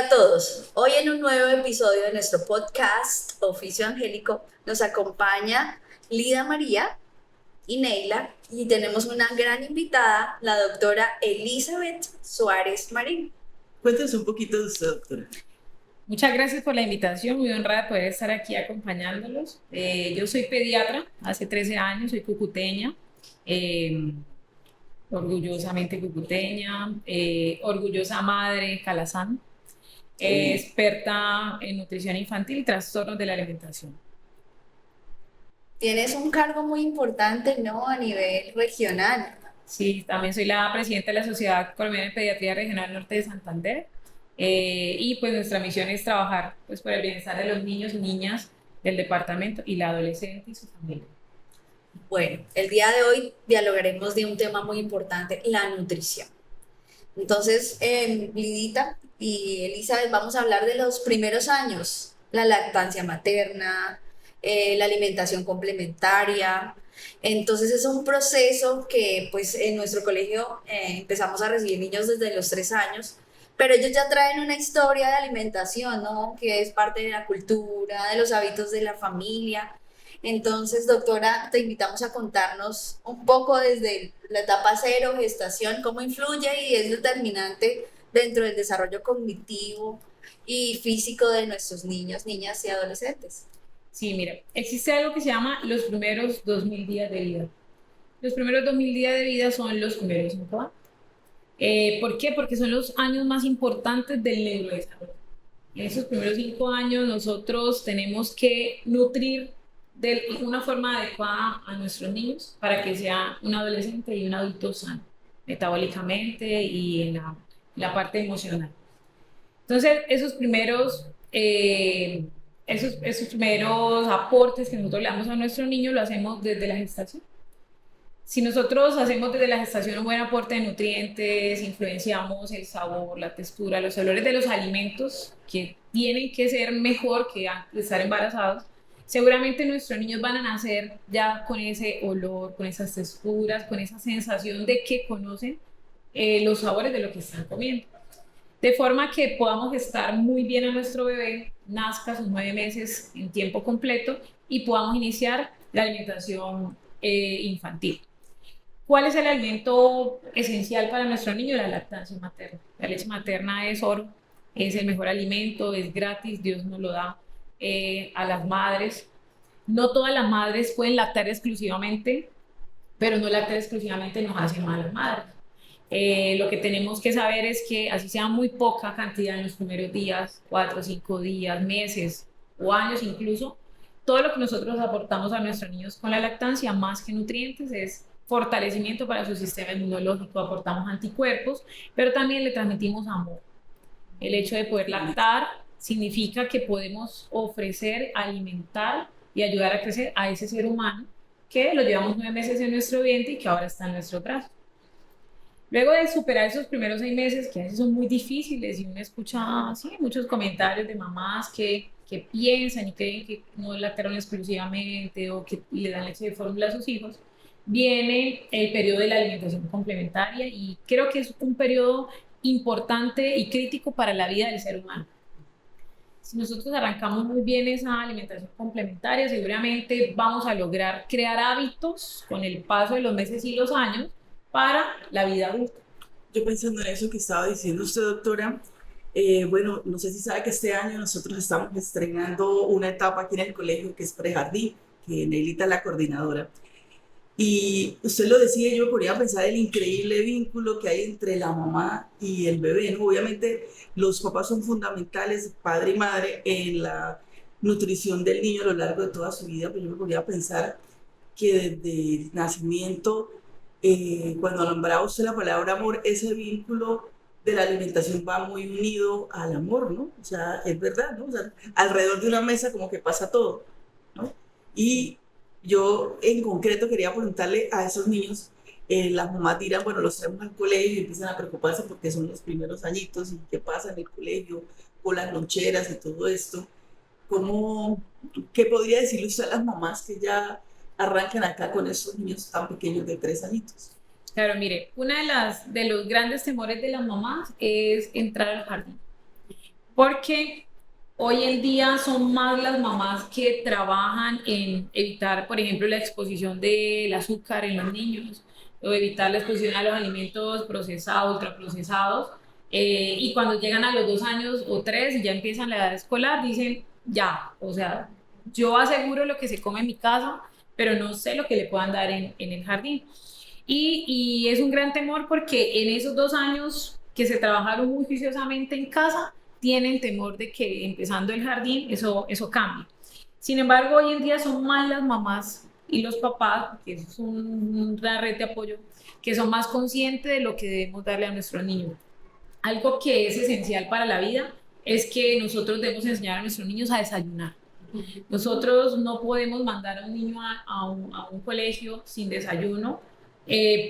a todos. Hoy en un nuevo episodio de nuestro podcast Oficio Angélico nos acompaña Lida María y Neila y tenemos una gran invitada, la doctora Elizabeth Suárez Marín. Cuéntanos un poquito de usted, doctora. Muchas gracias por la invitación, muy honrada de poder estar aquí acompañándolos. Yo soy pediatra, hace 13 años, soy cucuteña, eh, orgullosamente cucuteña, orgullosa madre Calazán, experta en nutrición infantil y trastornos de la alimentación. Tienes un cargo muy importante, ¿no? A nivel regional. Sí, también soy la presidenta de la Sociedad Colombiana de Pediatría Regional Norte de Santander. Y pues nuestra misión es trabajar pues, por el bienestar de los niños y niñas del departamento y la adolescente y su familia. Bueno, el día de hoy dialogaremos de un tema muy importante, la nutrición. Entonces, Lidita y Elizabeth, vamos a hablar de los primeros años, la lactancia materna, la alimentación complementaria. Entonces, es un proceso que pues en nuestro colegio empezamos a recibir niños desde los 3 años, pero ellos ya traen una historia de alimentación, ¿no? Que es parte de la cultura, de los hábitos de la familia. Entonces, doctora, te invitamos a contarnos un poco desde la etapa cero, gestación, cómo influye y es determinante dentro del desarrollo cognitivo y físico de nuestros niños, niñas y adolescentes. Sí, mira, existe algo que se llama los primeros 2000 días de vida. Los primeros 2000 días de vida son los primeros 5 años. ¿Por qué? Porque son los años más importantes del neurodesarrollo. En esos primeros 5 años nosotros tenemos que nutrir de una forma adecuada a nuestros niños para que sea un adolescente y un adulto sano, metabólicamente y en la parte emocional. Entonces, esos primeros aportes que nosotros le damos a nuestro niño lo hacemos desde la gestación. Si nosotros hacemos desde la gestación un buen aporte de nutrientes, influenciamos el sabor, la textura, los olores de los alimentos que tienen que ser mejor que antes de estar embarazados, seguramente nuestros niños van a nacer ya con ese olor, con esas texturas, con esa sensación de que conocen los sabores de lo que están comiendo. De forma que podamos gestar muy bien a nuestro bebé, nazca a sus 9 meses en tiempo completo y podamos iniciar la alimentación infantil. ¿Cuál es el alimento esencial para nuestro niño? La lactancia materna. La leche materna es oro, es el mejor alimento, es gratis, Dios nos lo da a las madres. No todas las madres pueden lactar exclusivamente, pero no lactar exclusivamente nos hace mal a las madres. Lo que tenemos que saber es que así sea muy poca cantidad en los primeros días, 4 o 5 días, meses o años incluso, todo lo que nosotros aportamos a nuestros niños con la lactancia, más que nutrientes, es fortalecimiento para su sistema inmunológico, aportamos anticuerpos, pero también le transmitimos amor. El hecho de poder lactar significa que podemos ofrecer, alimentar y ayudar a crecer a ese ser humano que lo llevamos 9 meses en nuestro vientre y que ahora está en nuestro brazo. Luego de superar esos primeros 6 meses, que a veces son muy difíciles y uno escucha muchos comentarios de mamás que piensan y creen que no lactaron exclusivamente o que le dan leche de fórmula a sus hijos, viene el periodo de la alimentación complementaria y creo que es un periodo importante y crítico para la vida del ser humano. Si nosotros arrancamos muy bien esa alimentación complementaria, seguramente vamos a lograr crear hábitos con el paso de los meses y los años para la vida adulta. Yo pensando en eso que estaba diciendo usted, doctora, bueno, no sé si sabe que este año nosotros estamos estrenando una etapa aquí en el colegio que es prejardín, que Neilita es la coordinadora. Y usted lo decía, yo me ponía a pensar el increíble vínculo que hay entre la mamá y el bebé, ¿no? Obviamente los papás son fundamentales, padre y madre, en la nutrición del niño a lo largo de toda su vida, pero yo me ponía a pensar que desde el nacimiento, cuando nombraba usted la palabra amor, ese vínculo de la alimentación va muy unido al amor, ¿no? O sea, es verdad, ¿no? O sea, alrededor de una mesa como que pasa todo, ¿no? Y yo en concreto quería preguntarle a esos niños, las mamás dirán, bueno, los traemos al colegio y empiezan a preocuparse porque son los primeros añitos y qué pasa en el colegio, con las loncheras y todo esto. ¿Cómo, qué podría decirle usted a las mamás que ya arrancan acá con esos niños tan pequeños de 3 añitos? Claro, mire, una de los grandes temores de las mamás es entrar al jardín. porque hoy en día son más las mamás que trabajan en evitar, por ejemplo, la exposición del azúcar en los niños o evitar la exposición a los alimentos procesados, ultraprocesados. Y cuando llegan a los 2 años o 3 y ya empiezan la edad escolar, dicen, ya, o sea, yo aseguro lo que se come en mi casa, pero no sé lo que le puedan dar en el jardín. Y es un gran temor porque en esos 2 años que se trabajaron muy juiciosamente en casa, tienen temor de que empezando el jardín eso cambie. Sin embargo, hoy en día son más las mamás y los papás, que es una red de apoyo, que son más conscientes de lo que debemos darle a nuestros niños. Algo que es esencial para la vida es que nosotros debemos enseñar a nuestros niños a desayunar. Nosotros no podemos mandar a un niño a un colegio sin desayuno,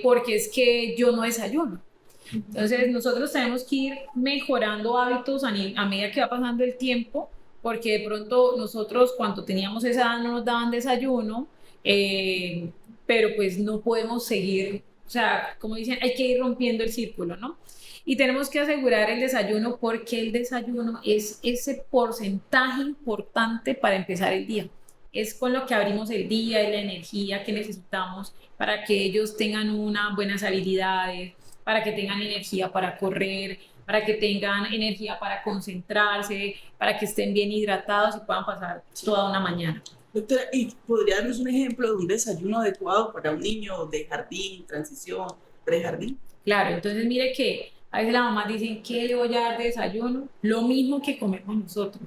porque es que yo no desayuno. Entonces nosotros tenemos que ir mejorando hábitos a medida que va pasando el tiempo, porque de pronto nosotros cuando teníamos esa edad no nos daban desayuno, pero pues no podemos seguir, o sea, como dicen, hay que ir rompiendo el círculo, ¿no? Y tenemos que asegurar el desayuno porque el desayuno es ese porcentaje importante para empezar el día. Es con lo que abrimos el día, es la energía que necesitamos para que ellos tengan unas buenas habilidades, para que tengan energía para correr, para que tengan energía para concentrarse, para que estén bien hidratados y puedan pasar toda una mañana. Doctora, ¿y podría darnos un ejemplo de un desayuno adecuado para un niño de jardín, transición, prejardín? Claro, entonces mire que a veces las mamás dicen, ¿qué le voy a dar de desayuno? Lo mismo que comemos nosotros.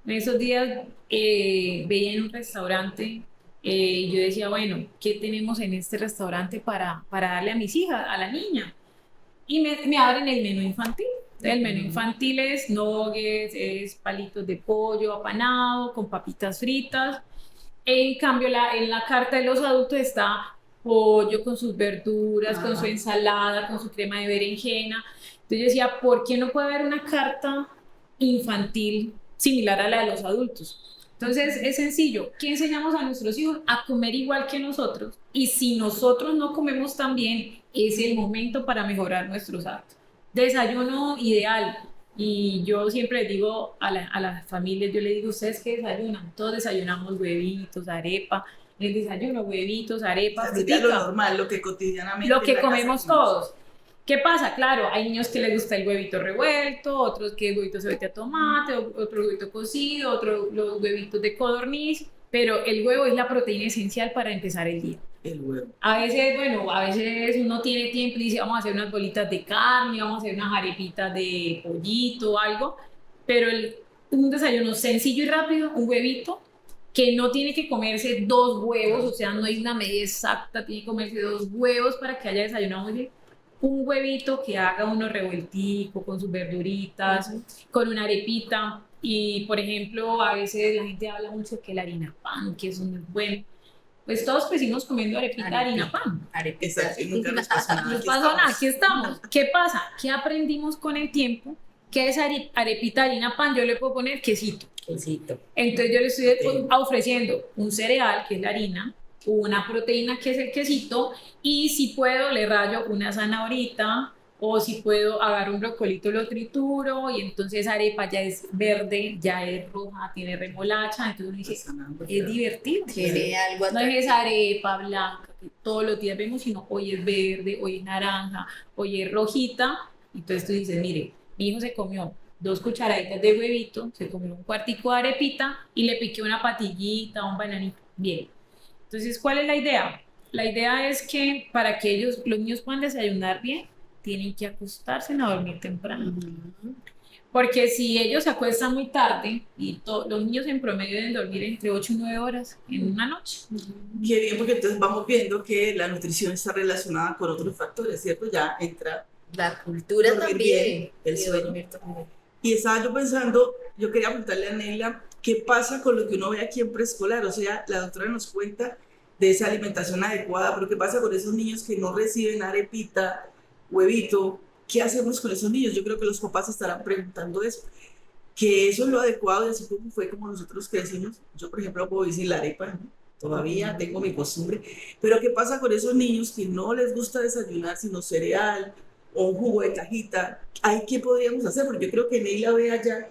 En esos días veía en un restaurante y yo decía, bueno, ¿qué tenemos en este restaurante para darle a mis hijas, a la niña? Y me abren el menú infantil. El menú infantil es nuggets, es palitos de pollo apanado con papitas fritas. En cambio, en la carta de los adultos está pollo con sus verduras, con su ensalada, con su crema de berenjena. Entonces yo decía, ¿por qué no puede haber una carta infantil similar a la de los adultos? Entonces es sencillo, ¿qué enseñamos a nuestros hijos? A comer igual que nosotros. Y si nosotros no comemos tan bien, es el momento para mejorar nuestros hábitos. Desayuno ideal. Y yo siempre les digo a las familias, yo les digo, ¿ustedes qué desayunan? Todos desayunamos huevitos, arepa. El desayuno, huevitos, arepas, O sea, sería lo normal, lo que cotidianamente lo que en la casa comemos comemos. todos. ¿Qué pasa? Claro, hay niños que les gusta el huevito revuelto, otros que el huevito se mete a tomate, otro huevito cocido, otro los huevitos de codorniz, pero el huevo es la proteína esencial para empezar el día. El huevo. A veces, bueno, a veces uno tiene tiempo y dice, vamos a hacer unas bolitas de carne, vamos a hacer unas arepitas de pollito o algo, pero un desayuno sencillo y rápido, un huevito, que no tiene que comerse 2 huevos, o sea, no hay una medida exacta, tiene que comerse 2 huevos para que haya desayunado muy bien. Un huevito que haga uno revueltico con sus verduritas, con una arepita. Y, por ejemplo, a veces la gente habla mucho que la harina pan, que es muy bueno. Pues todos crecimos comiendo arepita, harina pan. Exacto, y nunca nos pasó nada. No Aquí pasó nada, estamos. aquí estamos. ¿Qué pasa? ¿Qué aprendimos con el tiempo? Que esa arepita, harina pan, yo le puedo poner quesito. Quesito. Entonces yo le estoy ofreciendo un cereal, que es la harina, una proteína, que es el quesito, y si puedo le rayo una zanahorita, o si puedo agarro un brocolito, lo trituro, y entonces esa arepa ya es verde, ya es roja, tiene remolacha, entonces uno dice, es divertido. Tiene algo No es esa arepa blanca que todos los días vemos, sino hoy es verde, hoy es naranja, hoy es rojita. Entonces tú dices, mire, mi hijo se comió 2 cucharaditas de huevito, se comió un cuartico de arepita y le piqué una patillita, un bananito. Bien. Entonces, ¿cuál es la idea? La idea es que para que los niños puedan desayunar bien, tienen que acostarse a dormir temprano. Porque si ellos se acuestan muy tarde, y los niños en promedio deben dormir entre 8 y 9 horas en una noche. Qué bien, porque entonces vamos viendo que la nutrición está relacionada con otros factores, ¿cierto? Ya entra La cultura dormir también. bien, el Y sueño. dormir también. Y estaba yo pensando, yo quería preguntarle a Neila, ¿qué pasa con lo que uno ve aquí en preescolar? O sea, la doctora nos cuenta de esa alimentación adecuada, pero ¿qué pasa con esos niños que no reciben arepita, huevito? ¿Qué hacemos con esos niños? Yo creo que los papás estarán preguntando eso, que eso es lo adecuado y así como fue como nosotros crecimos. Yo, por ejemplo, puedo decir la arepa, ¿no? Todavía tengo mi costumbre, pero ¿qué pasa con esos niños que no les gusta desayunar sino cereal o un jugo de cajita? ¿Ahí qué podríamos hacer? Porque yo creo que Neila ve allá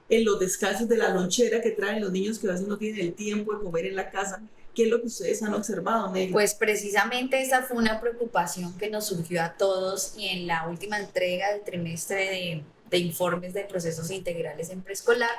en los descansos de la lonchera que traen los niños que a veces no tienen el tiempo de comer en la casa. ¿Qué es lo que ustedes han observado, Nelly? Pues precisamente esa fue una preocupación que nos surgió a todos y en la última entrega del trimestre de informes de procesos integrales en preescolar,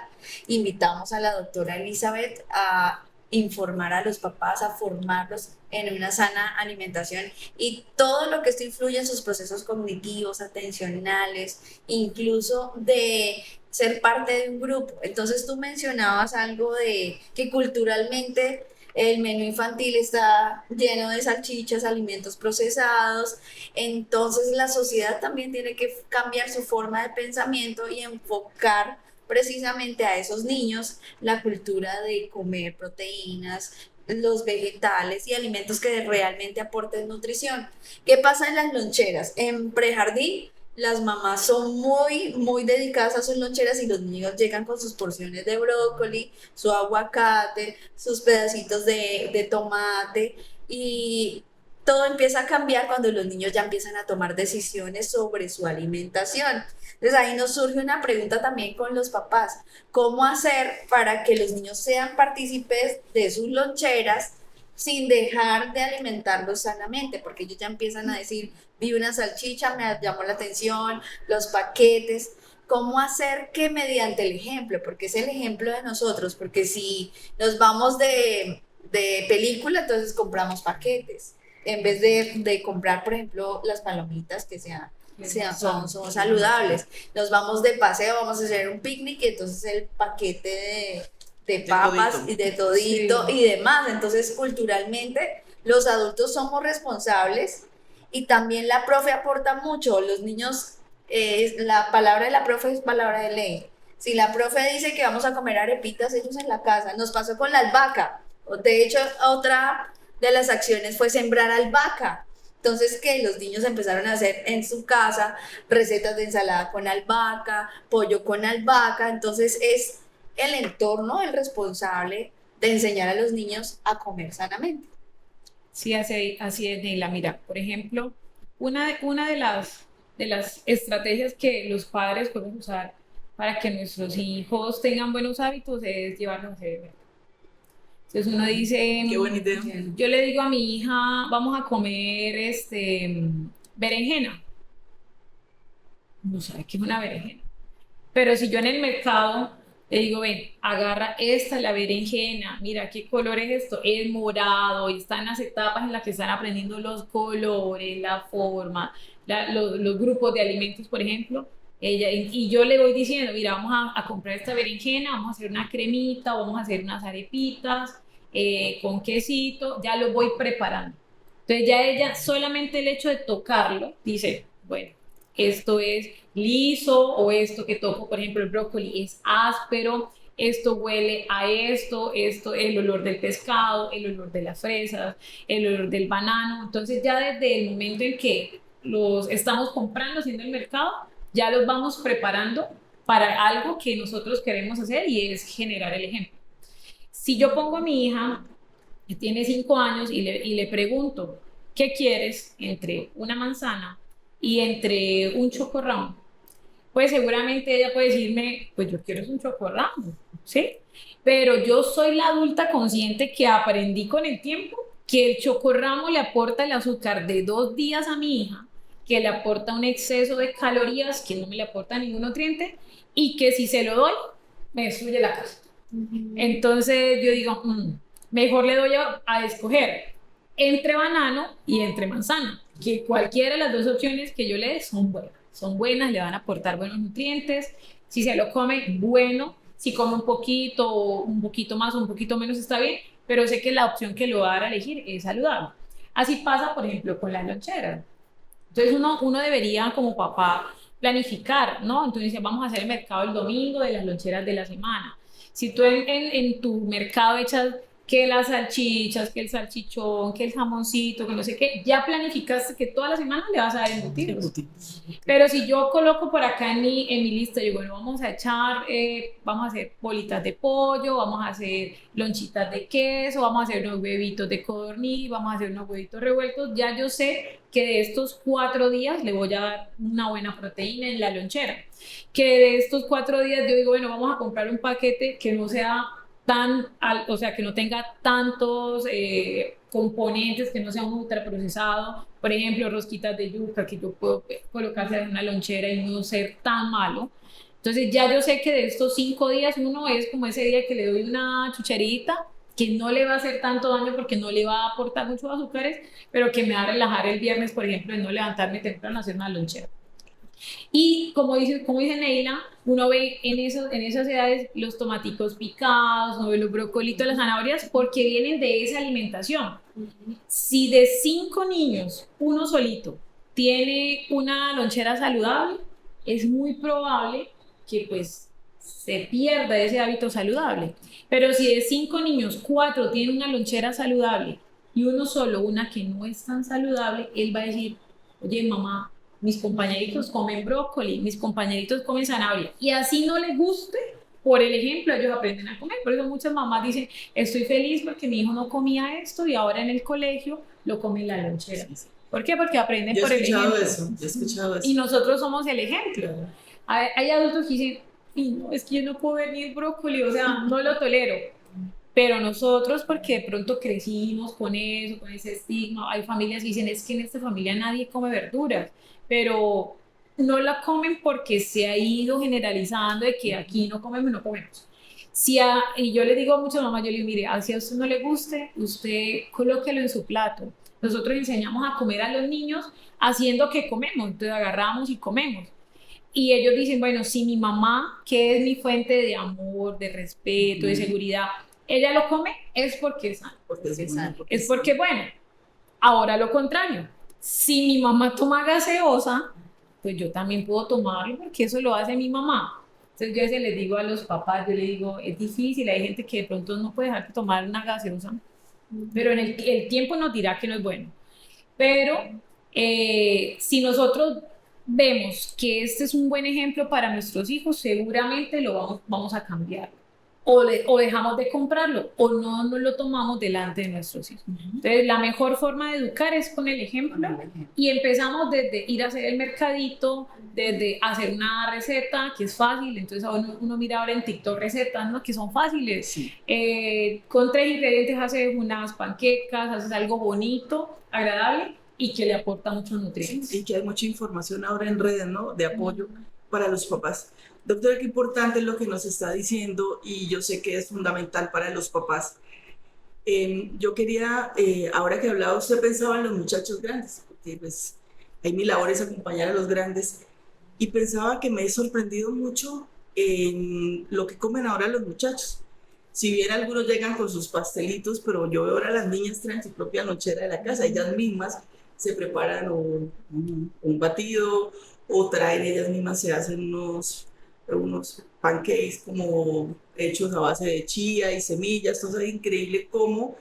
invitamos a la doctora Elizabeth a informar a los papás, a formarlos en una sana alimentación y todo lo que esto influye en sus procesos cognitivos, atencionales, incluso de ser parte de un grupo. Entonces tú mencionabas algo de que culturalmente el menú infantil está lleno de salchichas, alimentos procesados, entonces la sociedad también tiene que cambiar su forma de pensamiento y enfocar precisamente a esos niños la cultura de comer proteínas, los vegetales y alimentos que realmente aporten nutrición. ¿Qué pasa en las loncheras? En prejardín, las mamás son muy dedicadas a sus loncheras y los niños llegan con sus porciones de brócoli, su aguacate, sus pedacitos de tomate y todo empieza a cambiar cuando los niños ya empiezan a tomar decisiones sobre su alimentación. Entonces ahí nos surge una pregunta también con los papás. ¿Cómo hacer para que los niños sean partícipes de sus loncheras sin dejar de alimentarlos sanamente? Porque ellos ya empiezan a decir, vi una salchicha, me llamó la atención, los paquetes. ¿Cómo hacer que mediante el ejemplo? Porque es el ejemplo de nosotros, porque si nos vamos de película, entonces compramos paquetes en vez de comprar, por ejemplo, las palomitas que son saludables. Nos vamos de paseo, vamos a hacer un picnic y entonces el paquete de papas todito. y de todito y demás. Entonces, culturalmente, los adultos somos responsables y también la profe aporta mucho. Los niños, la palabra de la profe es palabra de ley. Si la profe dice que vamos a comer arepitas, ellos en la casa. Nos pasó con la albahaca. De hecho, otra de las acciones fue sembrar albahaca. Entonces, que los niños empezaron a hacer en su casa recetas de ensalada con albahaca, pollo con albahaca. Entonces, es el entorno el responsable de enseñar a los niños a comer sanamente. Sí, así es, Neila. Mira, por ejemplo, una de las estrategias que los padres podemos usar para que nuestros hijos tengan buenos hábitos es llevarlos a hacer mercado. Entonces uno dice, Qué buena idea. yo le digo a mi hija, vamos a comer berenjena. No sabe qué es una berenjena. Pero si yo en el mercado le digo, ven, agarra esta, la berenjena, mira qué color es esto, es morado, y están las etapas en las que están aprendiendo los colores, la forma, los grupos de alimentos, por ejemplo. Y yo le voy diciendo, mira, vamos a comprar esta berenjena, vamos a hacer una cremita, vamos a hacer unas arepitas con quesito, ya lo voy preparando. Entonces ya ella, solamente el hecho de tocarlo, dice, bueno, esto es liso o esto que toco, por ejemplo, el brócoli es áspero, esto huele a esto, el olor del pescado, el olor de las fresas, el olor del banano. Entonces ya desde el momento en que los estamos comprando, haciendo el mercado, ya los vamos preparando para algo que nosotros queremos hacer y es generar el ejemplo. Si yo pongo a mi hija, que tiene 5 años, y le pregunto, ¿qué quieres entre una manzana y entre un chocorramo? Pues seguramente ella puede decirme, pues yo quiero un chocorramo, ¿sí? Pero yo soy la adulta consciente que aprendí con el tiempo que el chocorramo le aporta el azúcar de 2 días a mi hija, que le aporta un exceso de calorías, que no me le aporta ningún nutriente, y que si se lo doy, me destruye la casa. Entonces yo digo, mejor le doy a escoger entre banano y entre manzana, que cualquiera de las dos opciones que yo le dé son buenas, le van a aportar buenos nutrientes. Si se lo come, bueno; si come un poquito más o un poquito menos, está bien, pero sé que la opción que lo va a dar a elegir es saludable. Así pasa, por ejemplo, con las loncheras. Entonces uno debería como papá planificar, ¿no? Entonces dice, vamos a hacer el mercado el domingo de las loncheras de la semana. Si tú en tu mercado echas que las salchichas, que el salchichón, que el jamoncito, que no sé qué, ya planificaste que toda la semana le vas a dar embutidos. Pero si yo coloco por acá en mi lista, yo bueno, vamos a echar, vamos a hacer bolitas de pollo, vamos a hacer lonchitas de queso, vamos a hacer unos huevitos de codorniz, vamos a hacer unos huevitos revueltos, ya yo sé que de estos 4 días le voy a dar una buena proteína en la lonchera. Que de estos 4 días yo digo, bueno, vamos a comprar un paquete que no sea o sea, que no tenga tantos componentes, que no sea un ultraprocesado, por ejemplo, rosquitas de yuca, que yo puedo colocarse en una lonchera y no ser tan malo. Entonces ya yo sé que de estos 5 días, uno es como ese día que le doy una chucherita, que no le va a hacer tanto daño porque no le va a aportar muchos azúcares, pero que me va a relajar el viernes, por ejemplo, de no levantarme temprano a hacer una lonchera. Y como dice Neila, uno ve en esas edades los tomaticos picados, uno ve los brocolitos, las zanahorias, porque vienen de esa alimentación. Si de 5 niños, uno solito tiene una lonchera saludable, es muy probable que pues se pierda ese hábito saludable. Pero si de 5 niños, 4 tienen una lonchera saludable y uno solo, una que no es tan saludable, él va a decir, oye mamá, mis compañeritos comen brócoli, mis compañeritos comen zanahoria, y así no les guste, por el ejemplo, ellos aprenden a comer. Por eso muchas mamás dicen, estoy feliz porque mi hijo no comía esto y ahora en el colegio lo come en la lonchera. ¿Por qué? Porque aprenden por el ejemplo. Yo he escuchado eso. Y nosotros somos el ejemplo. Hay adultos que dicen, no, es que yo no puedo ver ni el brócoli, o sea, no lo tolero. Pero nosotros, porque de pronto crecimos con eso, con ese estigma, hay familias que dicen, es que en esta familia nadie come verduras, pero no la comen porque se ha ido generalizando de que aquí no comemos, no comemos. Y yo le digo a muchas mamás, yo le digo, mire, si a usted no le guste, usted colóquelo en su plato. Nosotros enseñamos a comer a los niños haciendo que comemos, entonces agarramos y comemos. Y ellos dicen, bueno, si mi mamá, que es mi fuente de amor, de respeto, de seguridad, ella lo come, es porque es sano. Es porque es bueno. Ahora lo contrario, si mi mamá toma gaseosa, pues yo también puedo tomarlo porque eso lo hace mi mamá. Entonces yo a veces les digo a los papás, yo les digo, es difícil, hay gente que de pronto no puede dejar de tomar una gaseosa, pero en el tiempo nos dirá que no es bueno. Pero si nosotros vemos que este es un buen ejemplo para nuestros hijos, seguramente lo vamos a cambiar. O dejamos de comprarlo, o no nos lo tomamos delante de nuestros hijos. Entonces, la mejor forma de educar es con el ejemplo, y empezamos desde ir a hacer el mercadito, desde hacer una receta, que es fácil. Entonces, uno mira ahora en TikTok recetas, ¿no?, que son fáciles. Sí. Con 3 ingredientes haces unas panquecas, haces algo bonito, agradable, y que le aporta muchos nutrientes. Y que hay mucha información ahora en redes, ¿no?, de apoyo para los papás. Doctora, qué importante es lo que nos está diciendo, y yo sé que es fundamental para los papás. Yo quería, ahora que hablaba, usted pensaba en los muchachos grandes, porque pues ahí mi labor es acompañar a los grandes, y pensaba que me he sorprendido mucho en lo que comen ahora los muchachos. Si bien algunos llegan con sus pastelitos, pero yo veo ahora a las niñas traen su propia lonchera de la casa, ellas mismas se preparan un batido, o traen ellas mismas, se hacen unos pancakes como hechos a base de chía y semillas. Entonces es increíble cómo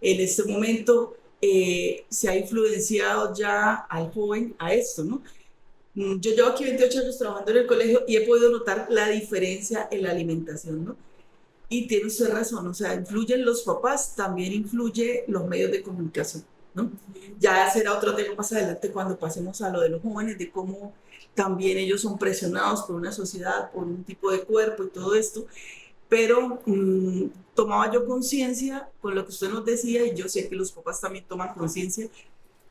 en este momento se ha influenciado ya al joven a esto, ¿no? Yo llevo aquí 28 años trabajando en el colegio y he podido notar la diferencia en la alimentación, ¿no? Y tiene usted razón, o sea, influyen los papás, también influye los medios de comunicación, ¿no? Ya será otro tema más adelante cuando pasemos a lo de los jóvenes, de cómo también ellos son presionados por una sociedad, por un tipo de cuerpo y todo esto. Pero tomaba yo conciencia con lo que usted nos decía, y yo sé que los papás también toman conciencia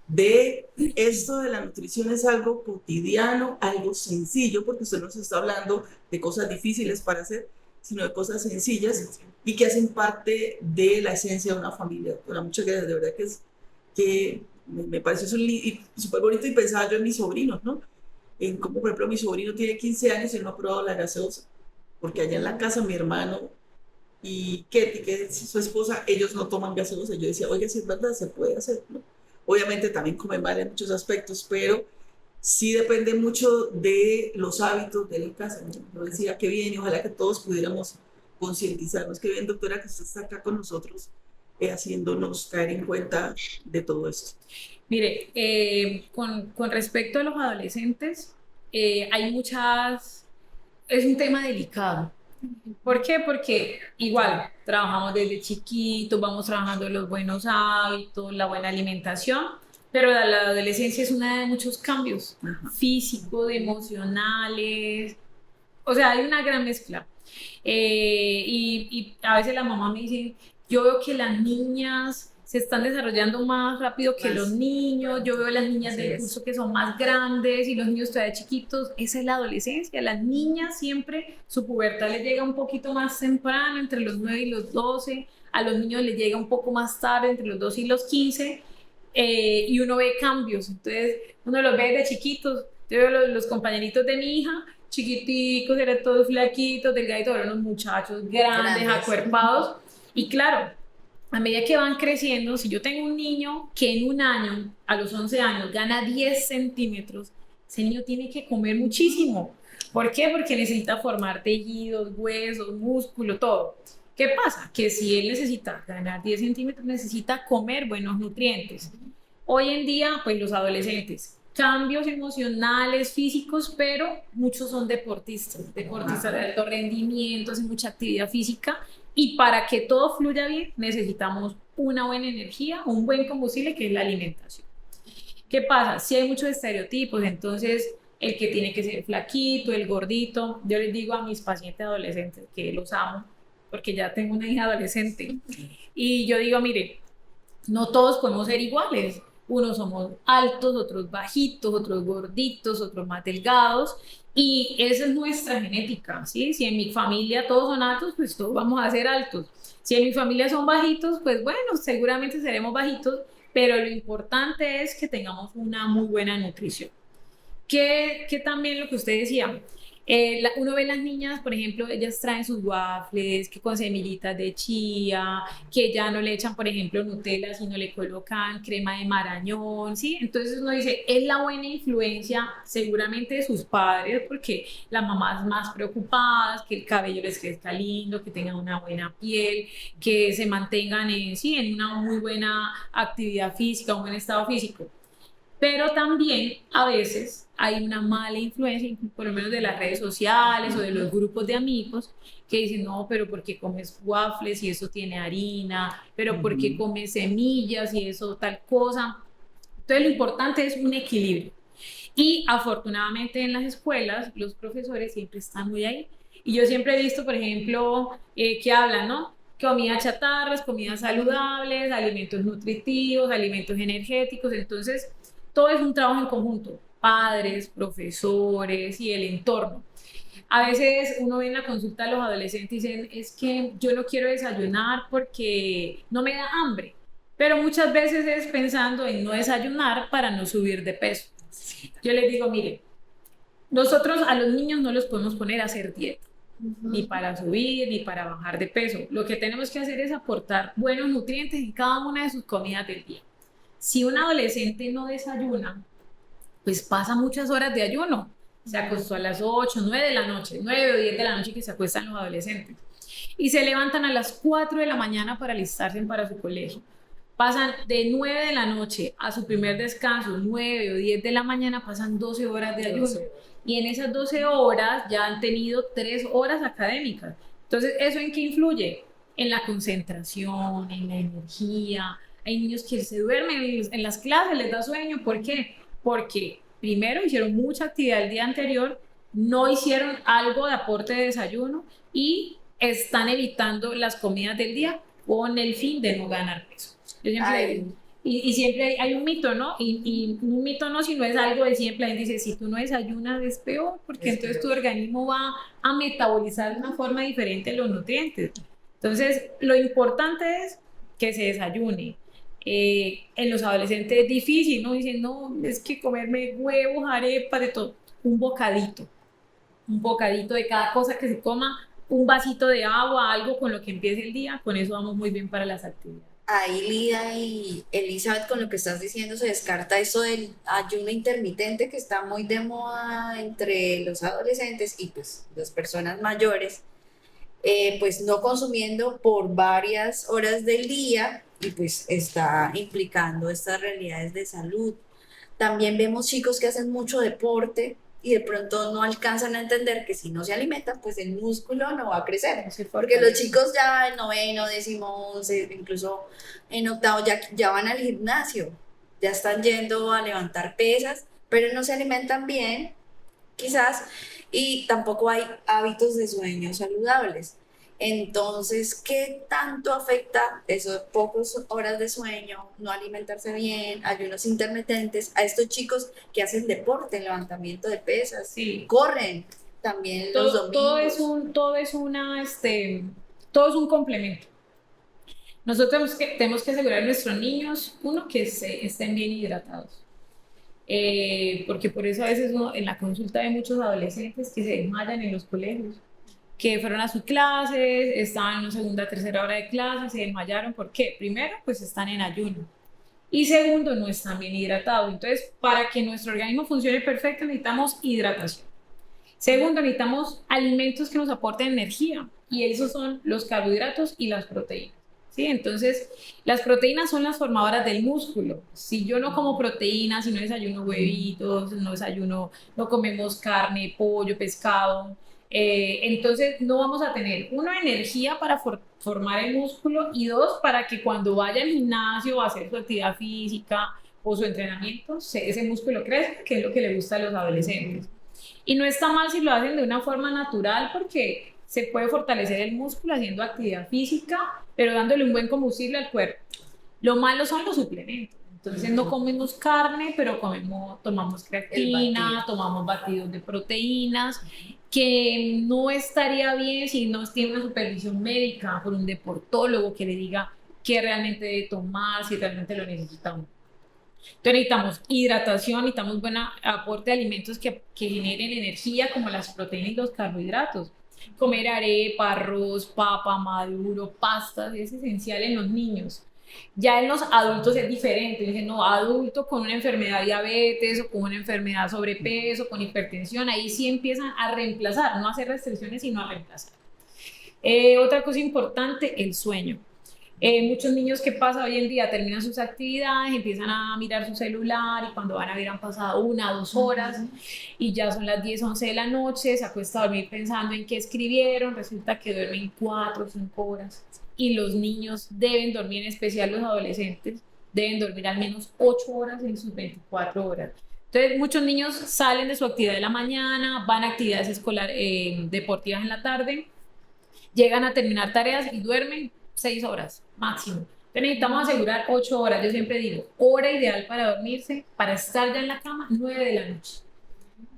de esto de la nutrición. Es algo cotidiano, algo sencillo, porque usted nos está hablando de cosas difíciles para hacer, sino de cosas sencillas y que hacen parte de la esencia de una familia. Doctora, muchas gracias, de verdad que me pareció súper bonito, y pensaba yo en mis sobrinos, ¿no? En cómo, por ejemplo, mi sobrino tiene 15 años y él no ha probado la gaseosa, porque allá en la casa mi hermano y Ketty, que es su esposa, ellos no toman gaseosa. Yo decía, oiga, si es verdad, se puede hacer, ¿no? Obviamente también comen mal en muchos aspectos, pero sí depende mucho de los hábitos de la casa, ¿no? Yo decía, qué bien, y ojalá que todos pudiéramos concientizarnos. Qué bien, doctora, que usted está acá con nosotros haciéndonos caer en cuenta de todo esto? Mire, con respecto a los adolescentes, hay muchas, es un tema delicado. ¿Por qué? Porque igual trabajamos desde chiquitos, vamos trabajando los buenos hábitos, la buena alimentación, pero la adolescencia es una de muchos cambios Ajá. físicos, emocionales, o sea, hay una gran mezcla. Y a veces la mamá me dice, yo veo que las niñas se están desarrollando más rápido que los Más niños, yo pronto. veo las niñas Así del es. curso que son más grandes y los niños todavía chiquitos. Esa es la adolescencia. Las niñas siempre, su pubertad les llega un poquito más temprano, entre los 9 y los 12. A los niños les llega un poco más tarde, entre los 12 y los 15. Y uno ve cambios. Entonces, uno los ve de chiquitos. Yo veo los compañeritos de mi hija, chiquiticos, eran todos flaquitos, delgaditos, ahora unos muchachos grandes, Grandes. acuerpados. Y claro, a medida que van creciendo, si yo tengo un niño que en un año, a los 11 años, gana 10 centímetros, ese niño tiene que comer muchísimo. ¿Por qué? Porque necesita formar tejidos, huesos, músculo, todo. ¿Qué pasa? Que si él necesita ganar 10 centímetros, necesita comer buenos nutrientes. Hoy en día, pues los adolescentes, cambios emocionales, físicos, pero muchos son deportistas de alto rendimiento, hacen mucha actividad física y para que todo fluya bien necesitamos una buena energía, un buen combustible que es la alimentación. ¿Qué pasa? Si hay muchos estereotipos, entonces el que tiene que ser flaquito, el gordito, yo les digo a mis pacientes adolescentes que los amo, porque ya tengo una hija adolescente, y yo digo, mire, no todos podemos ser iguales. Unos somos altos, otros bajitos, otros gorditos, otros más delgados. Y esa es nuestra genética, ¿sí? Si en mi familia todos son altos, pues todos vamos a ser altos. Si en mi familia son bajitos, pues bueno, seguramente seremos bajitos, pero lo importante es que tengamos una muy buena nutrición. Que también lo que usted decía, uno ve las niñas, por ejemplo, ellas traen sus waffles, que con semillitas de chía, que ya no le echan, por ejemplo, Nutella, sino le colocan crema de marañón, ¿sí? Entonces uno dice, es la buena influencia seguramente de sus padres, porque las mamás más preocupadas, que el cabello les crezca lindo, que tengan una buena piel, que se mantengan en, sí, en una muy buena actividad física, un buen estado físico. Pero también a veces hay una mala influencia, por lo menos de las redes sociales o de los grupos de amigos, que dicen, no, pero ¿por qué comes waffles y eso tiene harina? ¿Pero por qué Ujú. comes semillas y eso tal cosa? Entonces lo importante es un equilibrio. Y afortunadamente en las escuelas los profesores siempre están muy ahí. Y yo siempre he visto, por ejemplo, que hablan, ¿no? Comidas chatarras, comidas saludables, alimentos nutritivos, alimentos energéticos. Entonces, todo es un trabajo en conjunto. Padres, profesores y el entorno. A veces uno ve en la consulta a los adolescentes y dicen, es que yo no quiero desayunar porque no me da hambre. Pero muchas veces es pensando en no desayunar para no subir de peso. Yo les digo, mire, nosotros a los niños no los podemos poner a hacer dieta, ni para subir, ni para bajar de peso. Lo que tenemos que hacer es aportar buenos nutrientes en cada una de sus comidas del día. Si un adolescente no desayuna, pues pasa muchas horas de ayuno. Se acostó a las 8, 9 de la noche, 9 o 10 de la noche que se acuestan los adolescentes. Y se levantan a las 4 de la mañana para alistarse para su colegio. Pasan de 9 de la noche a su primer descanso, 9 o 10 de la mañana, pasan 12 horas de ayuno. Y en esas 12 horas ya han tenido 3 horas académicas. Entonces, ¿eso en qué influye? En la concentración, en la energía. Hay niños que se duermen en las clases, les da sueño. ¿Por qué? Porque primero hicieron mucha actividad el día anterior, no hicieron algo de aporte de desayuno y están evitando las comidas del día con el fin de no ganar peso. Yo siempre Ay, digo, y siempre hay un mito, ¿no? Y un mito no, si no es algo de siempre, la gente dice, si tú no desayunas es peor, porque Es entonces peor. tu organismo va a metabolizar de una forma diferente los nutrientes. Entonces, lo importante es que se desayune. En los adolescentes es difícil, ¿no? Dicen, no, es que comerme huevos, arepas, de todo. Un bocadito de cada cosa que se coma, un vasito de agua, algo con lo que empiece el día, con eso vamos muy bien para las actividades. ahí Lida y Elizabeth, con lo que estás diciendo, se descarta eso del ayuno intermitente que está muy de moda entre los adolescentes y pues las personas mayores, pues no consumiendo por varias horas del día y pues está implicando estas realidades de salud. También vemos chicos que hacen mucho deporte y de pronto no alcanzan a entender que si no se alimentan, pues el músculo no va a crecer. No se Porque los fortalece. chicos ya en noveno, décimo, once, incluso en octavo ya van al gimnasio, ya están yendo a levantar pesas, pero no se alimentan bien, quizás, y tampoco hay hábitos de sueño saludables. Entonces, ¿qué tanto afecta esos pocas horas de sueño, no alimentarse bien, ayunos intermitentes a estos chicos que hacen deporte, levantamiento de pesas, Sí, corren también los domingos? todo es un complemento. Nosotros tenemos que asegurar a nuestros niños, uno, que estén bien hidratados. Porque por eso a veces en la consulta hay muchos adolescentes que se desmayan en los colegios, que fueron a sus clases, estaban en una segunda, tercera hora de clase, se desmayaron. ¿Por qué? Primero, pues están en ayuno. Y segundo, no están bien hidratados. Entonces, para que nuestro organismo funcione perfecto, necesitamos hidratación. Segundo, necesitamos alimentos que nos aporten energía, y esos son los carbohidratos y las proteínas. ¿Sí? Entonces, las proteínas son las formadoras del músculo. Si yo no como proteínas, si no desayuno huevitos, no desayuno, no comemos carne, pollo, pescado, entonces no vamos a tener, uno, energía para formar el músculo, y dos, para que cuando vaya al gimnasio a hacer su actividad física o su entrenamiento, ese músculo crezca, que es lo que le gusta a los adolescentes. Y no está mal si lo hacen de una forma natural, porque se puede fortalecer el músculo haciendo actividad física, pero dándole un buen combustible al cuerpo. Lo malo son los suplementos. Entonces no comemos carne, pero tomamos El creatina, batido. tomamos batidos de proteínas, que no estaría bien si no tiene una supervisión médica por un deportólogo que le diga qué realmente debe tomar, si realmente lo necesitamos. Entonces necesitamos hidratación, necesitamos buen aporte de alimentos que generen energía, como las proteínas y los carbohidratos. Comer arepa, arroz, papa, maduro, pastas es esencial en los niños. Ya en los adultos es diferente. Dicen, no, adulto con una enfermedad de diabetes o con una enfermedad de sobrepeso, con hipertensión, ahí sí empiezan a reemplazar, no a hacer restricciones, sino a reemplazar. Otra cosa importante, el sueño. Muchos niños que pasa hoy en día terminan sus actividades, empiezan a mirar su celular, y cuando van a ver han pasado 1 o 2 horas y ya son las 10, 11 de la noche, se acuesta a dormir pensando en qué escribieron, resulta que duermen 4 o 5 horas. Y los niños deben dormir, en especial los adolescentes, deben dormir al menos 8 horas en sus 24 horas. Entonces, muchos niños salen de su actividad de la mañana, van a actividades deportivas en la tarde, llegan a terminar tareas y duermen 6 horas máximo. Entonces necesitamos asegurar 8 horas. Yo siempre digo, hora ideal para dormirse, para estar ya en la cama, 9 de la noche.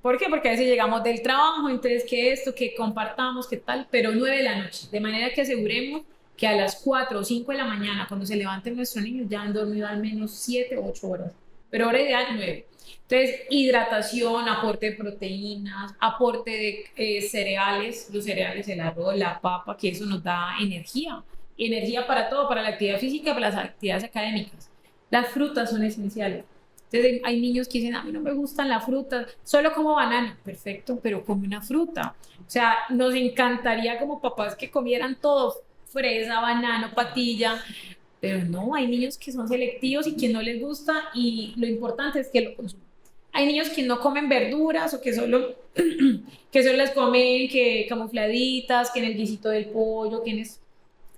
¿Por qué? Porque a veces llegamos del trabajo, entonces que esto, que compartamos, que tal, pero 9 de la noche. De manera que aseguremos que a las 4 o 5 de la mañana, cuando se levanten nuestros niños, ya han dormido al menos 7 o 8 horas. Pero hora ideal, 9. Entonces, hidratación, aporte de proteínas, aporte de cereales, los cereales, el arroz, la papa, que eso nos da energía. Energía para todo, para la actividad física, para las actividades académicas. Las frutas son esenciales. Entonces hay niños que dicen, a mí no me gustan las frutas, solo como banana. Perfecto, pero come una fruta. O sea, nos encantaría como papás que comieran todo, fresa, banano, patilla, pero no, hay niños que son selectivos y que no les gusta, y lo importante es que lo consuman. Hay niños que no comen verduras, o que solo las comen que camufladitas, que en el guisito del pollo,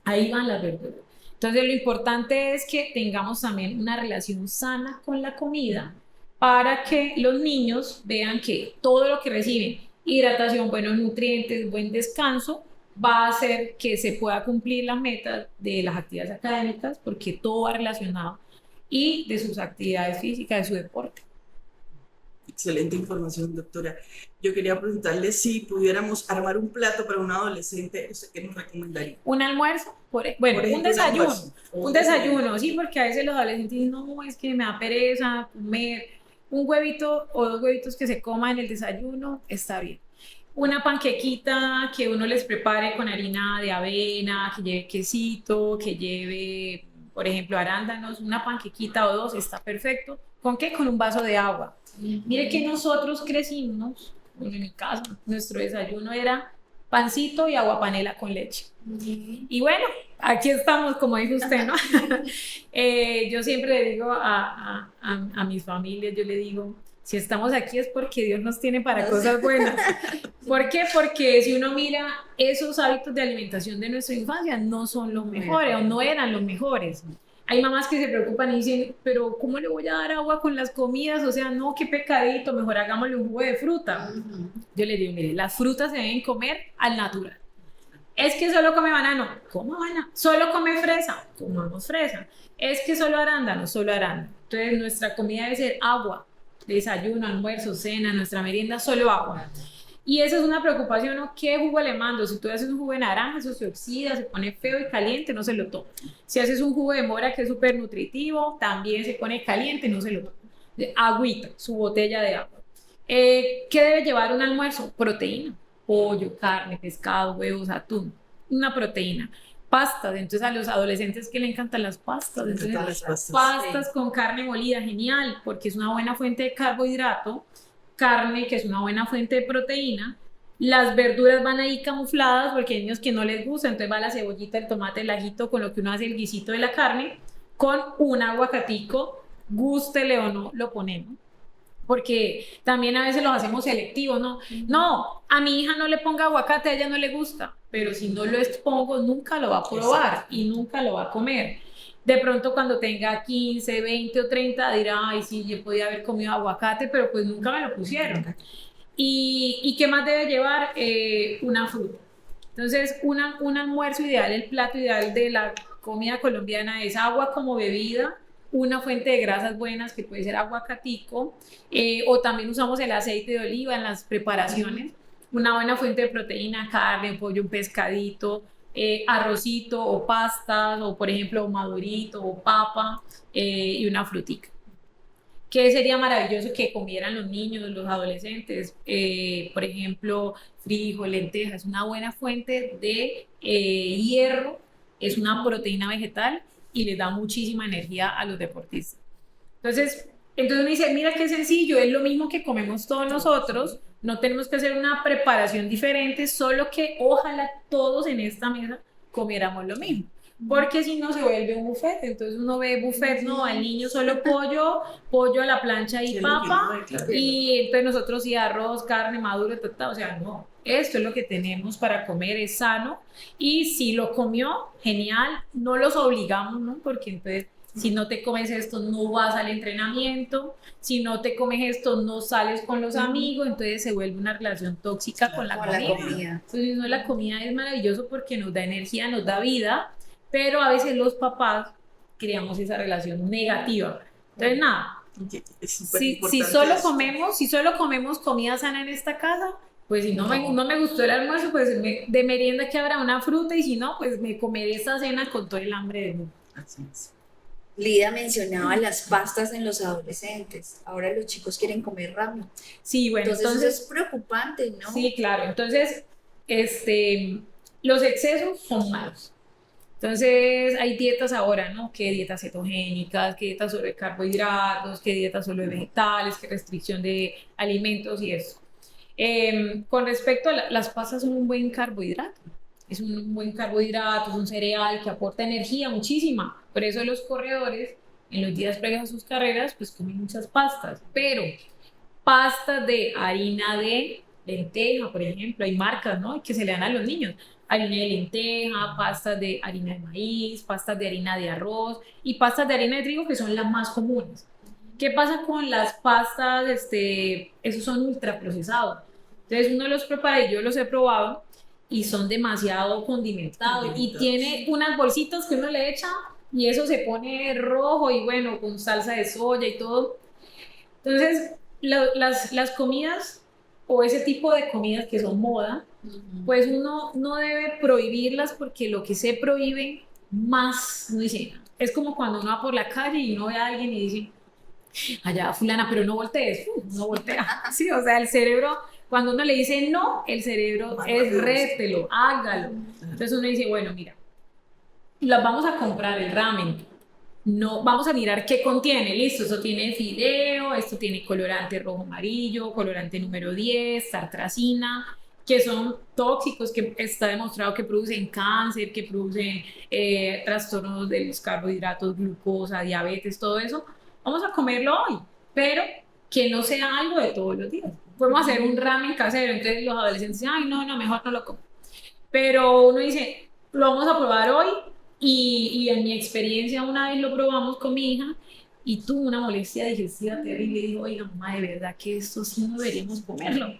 ahí van las verduras. Entonces lo importante es que tengamos también una relación sana con la comida, para que los niños vean que todo lo que reciben, hidratación, buenos nutrientes, buen descanso, va a hacer que se pueda cumplir las metas de las actividades académicas, porque todo va relacionado, y de sus actividades físicas, de su deporte. Excelente información, doctora. Yo quería preguntarle si pudiéramos armar un plato para un adolescente, ¿usted qué nos recomendaría? Un almuerzo, bueno, Por un ejemplo, un desayuno, almuerzo. un desayuno, sí, porque a veces los adolescentes dicen, no, es que me da pereza comer. Un huevito o 2 huevitos que se coman en el desayuno está bien. Una panquequita que uno les prepare con harina de avena, que lleve quesito, que lleve, por ejemplo, arándanos, una panquequita o dos está perfecto. ¿Con qué? Con un vaso de agua. Mire que nosotros crecimos, bueno, en mi casa, nuestro desayuno era pancito y agua panela con leche. Y bueno, aquí estamos, como dice usted, ¿no? Yo siempre le digo a mis familias, yo le digo, si estamos aquí es porque Dios nos tiene para cosas buenas. ¿Por qué? Porque si uno mira esos hábitos de alimentación de nuestra infancia, no son los mejores o no eran los mejores. Hay mamás que se preocupan y dicen, pero ¿cómo le voy a dar agua con las comidas? O sea, no, qué pecadito, mejor hagámosle un jugo de fruta. Yo le digo, mire, las frutas se deben comer al natural. Es que solo come banano, coma banano. Solo come fresa, comamos fresa. Es que solo arándano, solo arándano. Entonces nuestra comida debe ser agua, desayuno, almuerzo, cena, nuestra merienda, solo agua. Y esa es una preocupación, ¿no? ¿Qué jugo le mando? Si tú haces un jugo de naranja, eso se oxida, se pone feo y caliente, no se lo toma. Si haces un jugo de mora que es súper nutritivo, también se pone caliente, no se lo toma. Agüita, su botella de agua. ¿Qué debe llevar un almuerzo? Proteína, pollo, carne, pescado, huevos, atún, una proteína. Pastas, entonces a los adolescentes que le encantan las pastas, entonces Las pastas con carne molida, genial, porque es una buena fuente de carbohidrato, carne que es una buena fuente de proteína, las verduras van ahí camufladas porque hay niños que no les gusta, entonces va la cebollita, el tomate, el ajito, con lo que uno hace el guisito de la carne, con un aguacatico, gústele o no, lo ponemos. Porque también a veces los hacemos selectivos, ¿no? No, a mi hija no le ponga aguacate, a ella no le gusta, pero si no lo expongo nunca lo va a probar y nunca lo va a comer. De pronto cuando tenga 15, 20 o 30 dirá, ay sí, yo podía haber comido aguacate, pero pues nunca me lo pusieron. ¿Y qué más debe llevar? Una fruta. Entonces un almuerzo ideal, el plato ideal de la comida colombiana es agua como bebida, una fuente de grasas buenas que puede ser aguacatico, o también usamos el aceite de oliva en las preparaciones, una buena fuente de proteína, carne, pollo, un pescadito, arrocito o pastas, o por ejemplo madurito o papa, y una frutica. ¿Qué sería maravilloso que comieran los niños, los adolescentes? Por ejemplo, frijol, lentejas, una buena fuente de hierro, es una proteína vegetal y les da muchísima energía a los deportistas. Entonces uno dice, mira qué sencillo, es lo mismo que comemos todos nosotros, no tenemos que hacer una preparación diferente, solo que ojalá todos en esta mesa comiéramos lo mismo. Porque si no se vuelve un buffet, entonces uno ve buffet, no, al niño solo pollo, pollo a la plancha y papa, y entonces nosotros sí arroz, carne, maduro, o sea, no, esto es lo que tenemos para comer, es sano, y si lo comió, genial, no los obligamos, ¿no? Porque entonces si no te comes esto no vas al entrenamiento, si no te comes esto no sales con los amigos, entonces se vuelve una relación tóxica con la comida. Entonces no, la comida es maravilloso porque nos da energía, nos da vida, pero a veces los papás creamos esa relación negativa. Entonces nada, si solo comemos comida sana en esta casa, pues si no me gustó el almuerzo, pues de merienda que habrá una fruta, y si no, pues me comeré esta cena con todo el hambre del mundo. Así es. Lida mencionaba las pastas en los adolescentes. Ahora los chicos quieren comer ramen. Sí, bueno, entonces es preocupante, ¿no? Sí, claro. Entonces, los excesos son malos. Entonces, hay dietas ahora, ¿no? Que dietas cetogénicas, que dietas sobre carbohidratos, que dietas solo de vegetales, que restricción de alimentos y eso. Con respecto a las pastas, son un buen carbohidrato. Es un buen carbohidrato, es un cereal que aporta energía muchísima. Por eso los corredores, en los días previos a sus carreras, pues comen muchas pastas. Pero pastas de harina de lenteja, por ejemplo, hay marcas, ¿no?, que se le dan a los niños. Harina de lenteja, pastas de harina de maíz, pastas de harina de arroz y pastas de harina de trigo, que son las más comunes. ¿Qué pasa con las pastas? Esos son ultraprocesados. Entonces uno los prepara, y yo los he probado, y son demasiado condimentados. Y tiene unas bolsitas que uno le echa y eso se pone rojo y bueno, con salsa de soya y todo. Entonces, las comidas o ese tipo de comidas que son moda, pues uno no debe prohibirlas, porque lo que se prohíbe más, no dice, es como cuando uno va por la calle y uno ve a alguien y dice, allá fulana, pero no voltees, no voltea. Sí, o sea, el cerebro, cuando uno le dice no, el cerebro es rételo, hágalo. Entonces uno dice, bueno, mira, las vamos a comprar, el ramen, no, vamos a mirar qué contiene, listo, esto tiene fideo, esto tiene colorante rojo amarillo, colorante número 10, tartrazina, que son tóxicos, que está demostrado que producen cáncer, que producen trastornos de los carbohidratos, glucosa, diabetes, todo eso, vamos a comerlo hoy, pero que no sea algo de todos los días. Podemos hacer un ramen casero, entonces los adolescentes dicen, ay, no, mejor no lo como. Pero uno dice, lo vamos a probar hoy, y en mi experiencia una vez lo probamos con mi hija y tuvo una molestia digestiva terrible y dijo, oiga, mamá, de verdad que esto sí no deberíamos comerlo.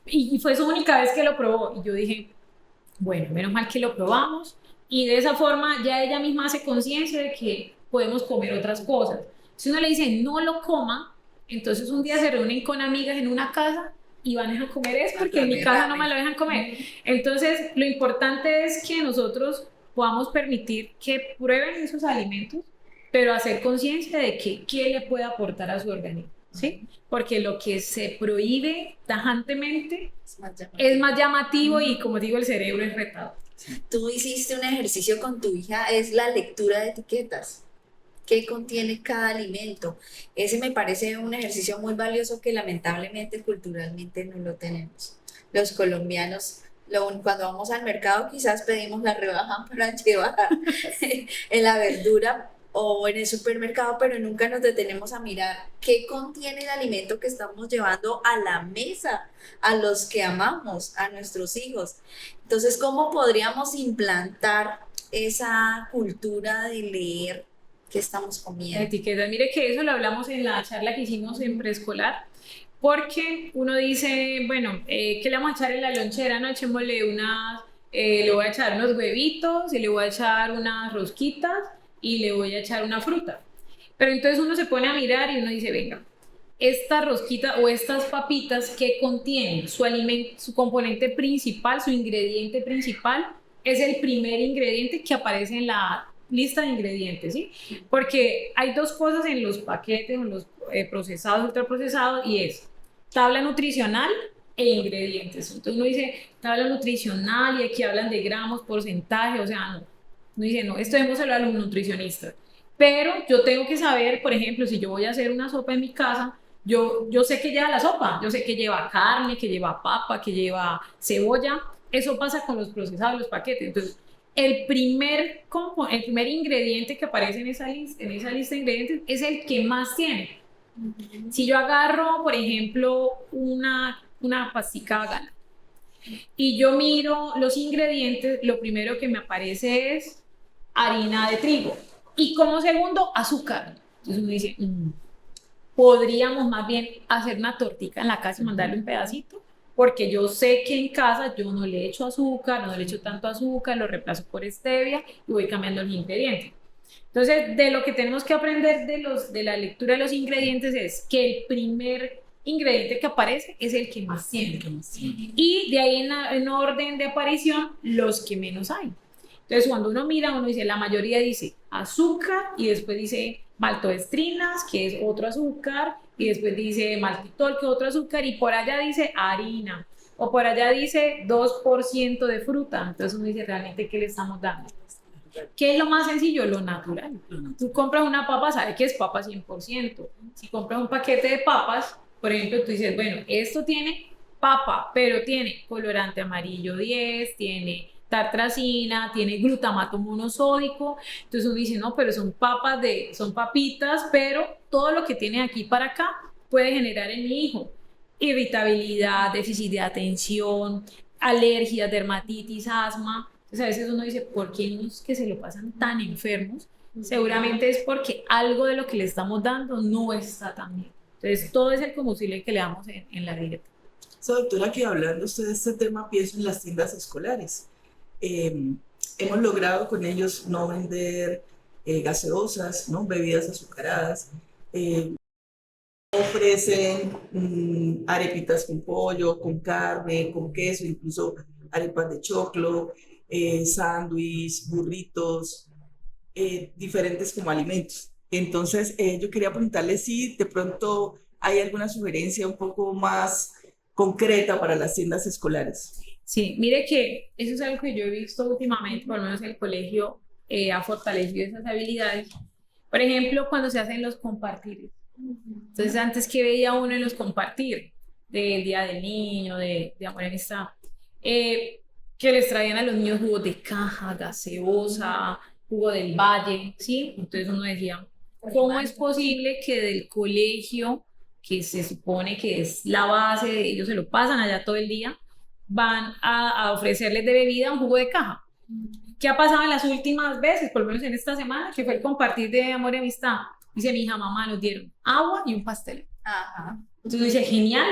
Y fue su única vez que lo probó y yo dije, bueno, menos mal que lo probamos, y de esa forma ya ella misma hace conciencia de que podemos comer otras cosas. Si uno le dice no lo coma, entonces un día se reúnen con amigas en una casa y van a comer eso porque en mi casa no me lo dejan comer. Entonces lo importante es que nosotros podamos permitir que prueben esos alimentos, pero hacer conciencia de que qué le puede aportar a su organismo, ¿sí? Porque lo que se prohíbe tajantemente es más llamativo y, como digo, el cerebro es retado. Tú hiciste un ejercicio con tu hija, es la lectura de etiquetas. ¿Qué contiene cada alimento? Ese me parece un ejercicio muy valioso que lamentablemente culturalmente no lo tenemos. Los colombianos, cuando vamos al mercado quizás pedimos la rebaja para llevar en la verdura o en el supermercado, pero nunca nos detenemos a mirar qué contiene el alimento que estamos llevando a la mesa, a los que amamos, a nuestros hijos. Entonces, ¿cómo podríamos implantar esa cultura de leer qué estamos comiendo? Etiquetas, mire que eso lo hablamos en la charla que hicimos en preescolar, porque uno dice, bueno, ¿qué le vamos a echar en la lonchera? No, echémosle le voy a echar unos huevitos y le voy a echar unas rosquitas y le voy a echar una fruta. Pero entonces uno se pone a mirar y uno dice, venga, esta rosquita o estas papitas, ¿qué contienen? Su componente principal, su ingrediente principal, es el primer ingrediente que aparece en la lista de ingredientes, ¿sí? Porque hay dos cosas en los paquetes, en los procesados, ultraprocesados, y es tabla nutricional e ingredientes. Entonces uno dice tabla nutricional y aquí hablan de gramos, porcentaje, o sea, no. Uno dice, no, esto démoselo a los nutricionistas. Pero yo tengo que saber, por ejemplo, si yo voy a hacer una sopa en mi casa, yo sé que lleva la sopa, yo sé que lleva carne, que lleva papa, que lleva cebolla. Eso pasa con los procesados, los paquetes. Entonces, el primer ingrediente que aparece en esa lista de ingredientes es el que más tiene. Si yo agarro, por ejemplo, una pastica vegana y yo miro los ingredientes, lo primero que me aparece es harina de trigo y como segundo azúcar. Entonces uno dice, podríamos más bien hacer una tortica en la casa y mandarle un pedacito, porque yo sé que en casa yo no le echo azúcar, no le echo tanto azúcar, lo reemplazo por stevia y voy cambiando los ingredientes. Entonces, de lo que tenemos que aprender de la lectura de los ingredientes es que el primer ingrediente que aparece es el que más tiene. Y de ahí en orden de aparición, los que menos hay. Entonces, cuando uno mira, uno dice, la mayoría dice azúcar y después dice maltodextrinas, que es otro azúcar, y después dice maltitol, que es otro azúcar, y por allá dice harina, o por allá dice 2% de fruta. Entonces uno dice, ¿realmente qué le estamos dando? ¿Qué es lo más sencillo? Lo natural. Tú compras una papa, sabes que es papa 100%. Si compras un paquete de papas, por ejemplo, tú dices, bueno, esto tiene papa, pero tiene colorante amarillo 10, tiene tartracina, tiene glutamato monosódico. Entonces uno dice, no, pero son papitas, pero todo lo que tiene aquí para acá puede generar en mi hijo irritabilidad, déficit de atención, alergias, dermatitis, asma. Entonces a veces uno dice, ¿por qué niños que se lo pasan tan enfermos? Seguramente es porque algo de lo que le estamos dando no está tan bien. Entonces todo es el combustible que le damos en la dieta. So, doctora, que hablando usted de este tema, pienso en las tiendas escolares. Hemos logrado con ellos no vender gaseosas, ¿no? Bebidas azucaradas. Ofrecen arepitas con pollo, con carne, con queso, incluso arepas de choclo, sándwich, burritos, diferentes como alimentos. Entonces, yo quería preguntarle si de pronto hay alguna sugerencia un poco más concreta para las tiendas escolares. Sí, mire que eso es algo que yo he visto últimamente, por lo menos el colegio ha fortalecido esas habilidades. Por ejemplo, cuando se hacen los compartires. Entonces, antes que veía uno en los compartir del Día del Niño, de Amor y Amistad, que les traían a los niños jugos de caja, gaseosa, jugo del valle, ¿sí? Entonces uno decía, ¿cómo es posible que del colegio, que se supone que es la base, ellos se lo pasan allá todo el día, van a ofrecerles de bebida un jugo de caja? ¿Qué ha pasado en las últimas veces, por lo menos en esta semana, que fue el compartir de amor y amistad? Dice mi hija, mamá, nos dieron agua y un pastel. Ajá. Entonces dice, genial.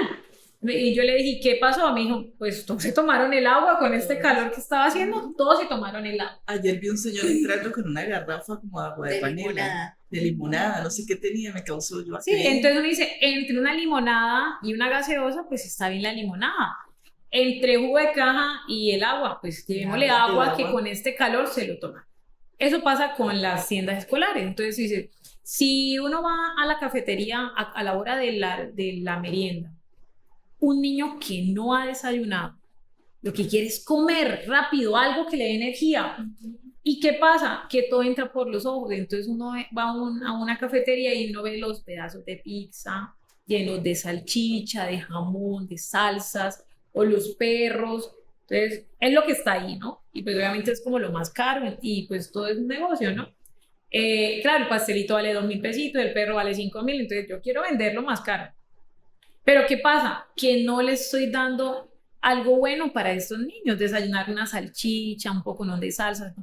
Y yo le dije, ¿qué pasó? Me dijo, pues todos se tomaron el agua con este calor que estaba haciendo, todos se tomaron el agua. Ayer vi un señor entrando con una garrafa como de agua de panela, Limonada. de limonada, no sé qué tenía, me causó yo Sí, aquí. entonces uno dice, entre una limonada y una gaseosa, pues está bien la limonada. Entre jugo de caja y el agua, pues llevémosle El agua que agua. con este calor se lo toma. Eso pasa con las tiendas escolares. Entonces dice, si uno va a la cafetería a la hora de la merienda, un niño que no ha desayunado, lo que quiere es comer rápido, algo que le dé energía. ¿Y qué pasa? Que todo entra por los ojos. Entonces uno va a una cafetería y uno ve los pedazos de pizza llenos de salchicha, de jamón, de salsas, o los perros. Entonces es lo que está ahí, ¿no? Y pues obviamente es como lo más caro y pues todo es un negocio, ¿no? Claro, el pastelito vale 2.000 pesitos, el perro vale 5.000, entonces yo quiero venderlo más caro. Pero ¿qué pasa? Que no les estoy dando algo bueno para estos niños, desayunar una salchicha, un poco de salsa.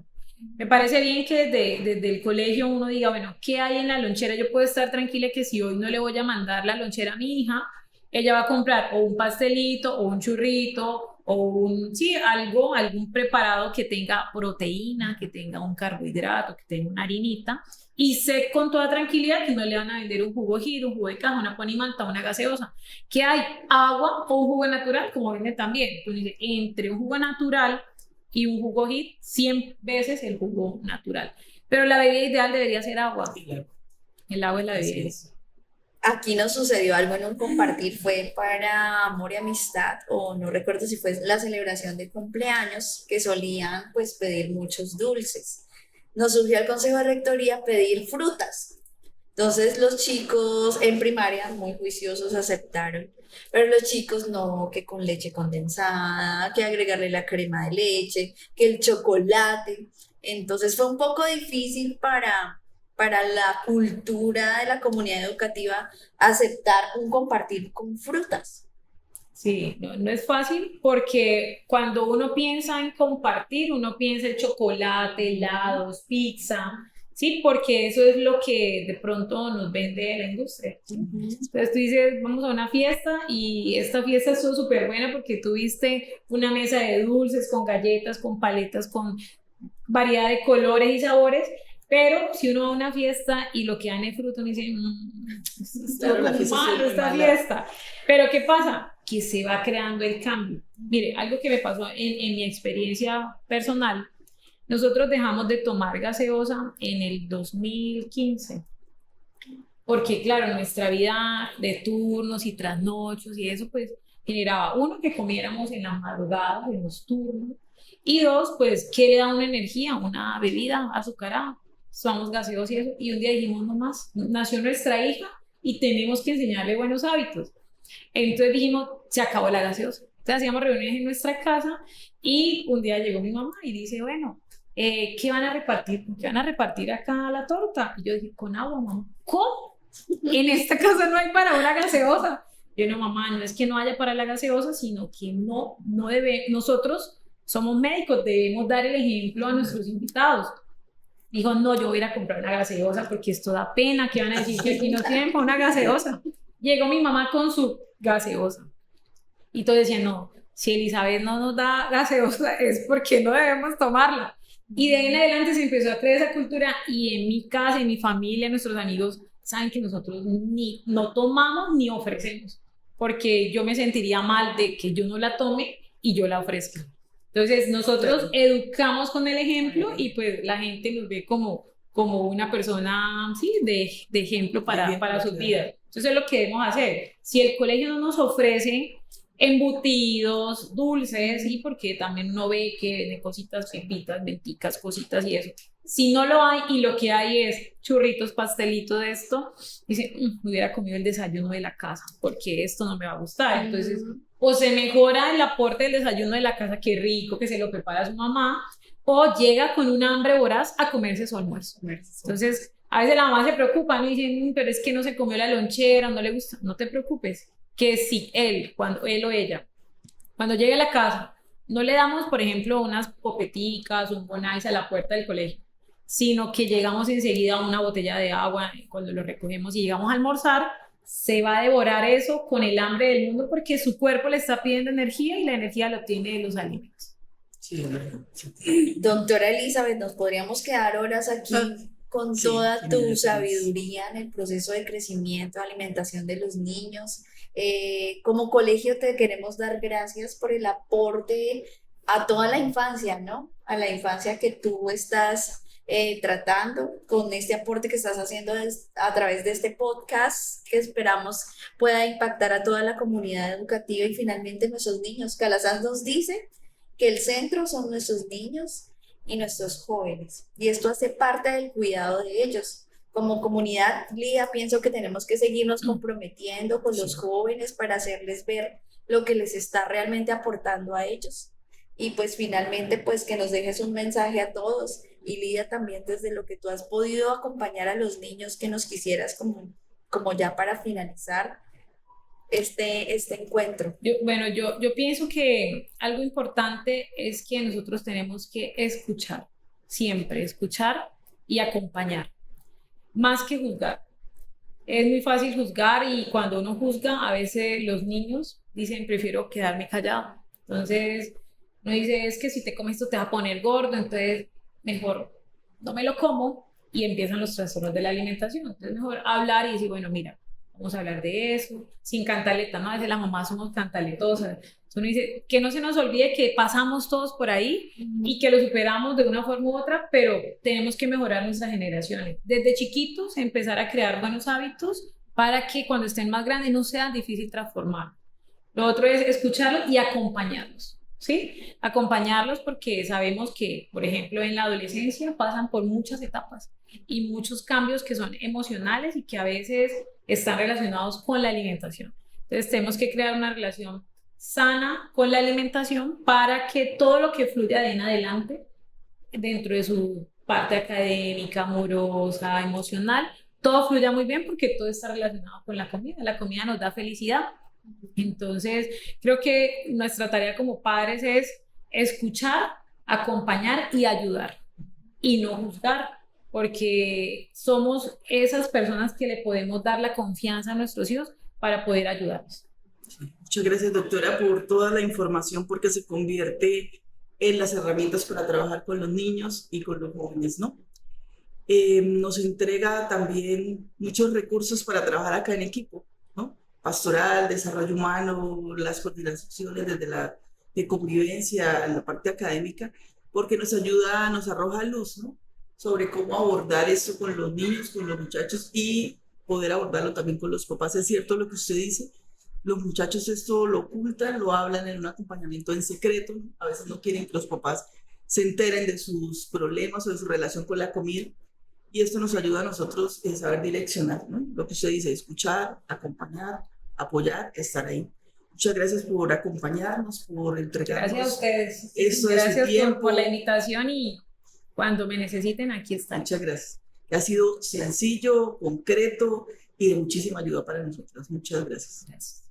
Me parece bien que desde el colegio uno diga, bueno, ¿qué hay en la lonchera? Yo puedo estar tranquila que si hoy no le voy a mandar la lonchera a mi hija, ella va a comprar o un pastelito o un churrito o sí, algún preparado que tenga proteína, que tenga un carbohidrato, que tenga una harinita, y sé con toda tranquilidad que no le van a vender un jugo giro, un jugo de caja, una ponimanta, una gaseosa, que hay agua o un jugo natural, como venden también. Entonces dice, entre un jugo natural y un jugo hit, 100 veces el jugo natural. Pero la bebida ideal debería ser agua. El agua es la bebida ideal. Aquí nos sucedió algo en un compartir, fue para amor y amistad, o no recuerdo si fue la celebración de cumpleaños, que solían pues pedir muchos dulces. Nos surgió al consejo de rectoría pedir frutas. Entonces los chicos en primaria, muy juiciosos, aceptaron, pero los chicos no, que con leche condensada, que agregarle la crema de leche, que el chocolate. Entonces fue un poco difícil para la cultura de la comunidad educativa aceptar un compartir con frutas. Sí, no es fácil porque cuando uno piensa en compartir, uno piensa en chocolate, helados, pizza, ¿sí? Porque eso es lo que de pronto nos vende la industria, ¿sí? Entonces tú dices, vamos a una fiesta y esta fiesta estuvo súper buena porque tuviste una mesa de dulces con galletas, con paletas, con variedad de colores y sabores. Pero si uno va a una fiesta y lo que dan es fruta, uno dice, Claro, la fiesta malo es muy esta mala. fiesta. Pero ¿qué pasa? Que se va creando el cambio. Mire, algo que me pasó en mi experiencia personal, nosotros dejamos de tomar gaseosa en el 2015. Porque claro, nuestra vida de turnos y trasnochos y eso, pues generaba uno, que comiéramos en las madrugadas, en los turnos, y dos, pues, ¿qué le da una energía? Una bebida azucarada. Somos gaseosos y eso. Y un día dijimos, no más, nació nuestra hija y tenemos que enseñarle buenos hábitos. Entonces dijimos, se acabó la gaseosa. Entonces hacíamos reuniones en nuestra casa y un día llegó mi mamá y dice, bueno, ¿qué van a repartir? ¿Qué van a repartir acá la torta? Y yo dije, con agua, mamá. ¿Cómo? En esta casa no hay para una gaseosa. Yo no, mamá, no es que no haya para la gaseosa, sino que no debe, nosotros somos médicos, debemos dar el ejemplo a nuestros invitados. Dijo, no, yo voy a ir a comprar una gaseosa porque esto da pena, que van a decir que aquí no tienen para una gaseosa. Llegó mi mamá con su gaseosa. Y todos decían, no, si Elizabeth no nos da gaseosa es porque no debemos tomarla. Y de ahí en adelante se empezó a crear esa cultura y en mi casa, en mi familia, nuestros amigos saben que nosotros no tomamos ni ofrecemos, porque yo me sentiría mal de que yo no la tome y yo la ofrezca. Entonces nosotros educamos con el ejemplo y pues la gente nos ve como una persona, sí, de ejemplo para sus vidas. Entonces es lo que debemos hacer. Si el colegio no nos ofrece embutidos, dulces, y porque también uno ve que venden cositas, pepitas, venticas, cositas y eso. Si no lo hay y lo que hay es churritos, pastelitos de esto, dice, me hubiera comido el desayuno de la casa porque esto no me va a gustar. Entonces, o se mejora el aporte del desayuno de la casa, qué rico que se lo prepara su mamá, o llega con un hambre voraz a comerse su almuerzo. Entonces, a veces la mamá se preocupa, me dicen, pero es que no se comió la lonchera, no le gusta. No te preocupes, que si él o ella, cuando llegue a la casa, no le damos, por ejemplo, unas popeticas, un bonais a la puerta del colegio, sino que llegamos enseguida a una botella de agua cuando lo recogemos y llegamos a almorzar, se va a devorar eso con el hambre del mundo porque su cuerpo le está pidiendo energía y la energía la obtiene de los alimentos. Sí, Doctora Elizabeth, nos podríamos quedar horas aquí con sí, toda tu sí. sabiduría en el proceso de crecimiento, alimentación de los niños. Como colegio te queremos dar gracias por el aporte a toda la infancia, ¿no? A la infancia que tú estás tratando con este aporte que estás haciendo a través de este podcast que esperamos pueda impactar a toda la comunidad educativa y finalmente nuestros niños. Calazán nos dice que el centro son nuestros niños y nuestros jóvenes y esto hace parte del cuidado de ellos. Como comunidad, Lía, pienso que tenemos que seguirnos comprometiendo con los jóvenes para hacerles ver lo que les está realmente aportando a ellos. Y pues finalmente, pues que nos dejes un mensaje a todos. Y Lía, también desde lo que tú has podido acompañar a los niños, que nos quisieras como ya para finalizar este encuentro. Yo pienso que algo importante es que nosotros tenemos que escuchar, siempre escuchar y acompañar, más que juzgar. Es muy fácil juzgar y cuando uno juzga, a veces los niños dicen, prefiero quedarme callado. Entonces, uno dice, es que si te comes esto te va a poner gordo, entonces mejor no me lo como y empiezan los trastornos de la alimentación. Entonces, mejor hablar y decir, bueno, mira, vamos a hablar de eso, sin cantaleta, ¿no? A veces las mamás somos cantaletosas. Entonces uno dice, que no se nos olvide que pasamos todos por ahí y que lo superamos de una forma u otra, pero tenemos que mejorar nuestras generaciones. Desde chiquitos, empezar a crear buenos hábitos para que cuando estén más grandes no sea difícil transformar. Lo otro es escucharlos y acompañarlos, ¿sí? Acompañarlos porque sabemos que, por ejemplo, en la adolescencia pasan por muchas etapas y muchos cambios que son emocionales y que a veces están relacionados con la alimentación. Entonces tenemos que crear una relación sana con la alimentación para que todo lo que fluya de en adelante dentro de su parte académica, amorosa, emocional, todo fluya muy bien porque todo está relacionado con la comida. La comida nos da felicidad. Entonces, creo que nuestra tarea como padres es escuchar, acompañar y ayudar y no juzgar, porque somos esas personas que le podemos dar la confianza a nuestros hijos para poder ayudarlos. Muchas gracias, doctora, por toda la información, porque se convierte en las herramientas para trabajar con los niños y con los jóvenes, ¿no? Nos entrega también muchos recursos para trabajar acá en equipo, ¿no? Pastoral, desarrollo humano, las coordinaciones desde la de convivencia, la parte académica, porque nos ayuda, nos arroja luz, ¿no? Sobre cómo abordar esto con los niños, con los muchachos y poder abordarlo también con los papás. Es cierto lo que usted dice, los muchachos esto lo ocultan, lo hablan en un acompañamiento en secreto, a veces no quieren que los papás se enteren de sus problemas o de su relación con la comida y esto nos ayuda a nosotros a saber direccionar, ¿no? Lo que usted dice, escuchar, acompañar, apoyar, estar ahí. Muchas gracias por acompañarnos, por entregarnos. Gracias a ustedes. Esto Gracias es su tiempo. por la invitación y cuando me necesiten, aquí están. Muchas gracias. Ha sido sencillo, concreto y de muchísima ayuda para nosotros. Muchas gracias. Gracias.